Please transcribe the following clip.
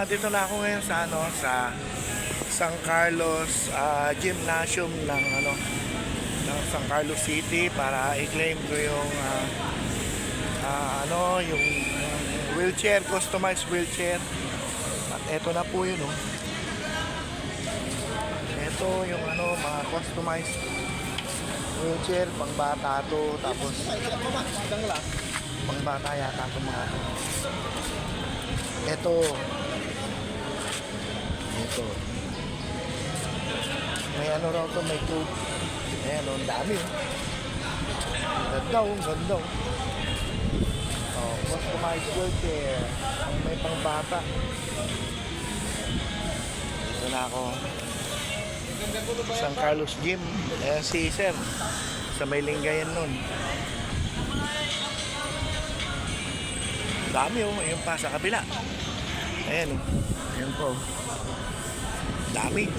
Dito na ako ngayon sa San Carlos Gymnasium ng San Carlos City para i-claim ko yung yung wheelchair, customized wheelchair. At eto na po yun, oh. Ito yung mga customized wheelchair, pang bata to, tapos pang bata yata to mga to. Ito. May raw to, may tube. Ayan, ang dami. Ganda, ganda. Customized wheelchair. May pang bata. Ito na ako. San Carlos Gym. Ayan si Sir. Sa may Lingayen nun. Dami, oh. Ayun pa sa kabila. Ayan, oh. Ayan po. Dami.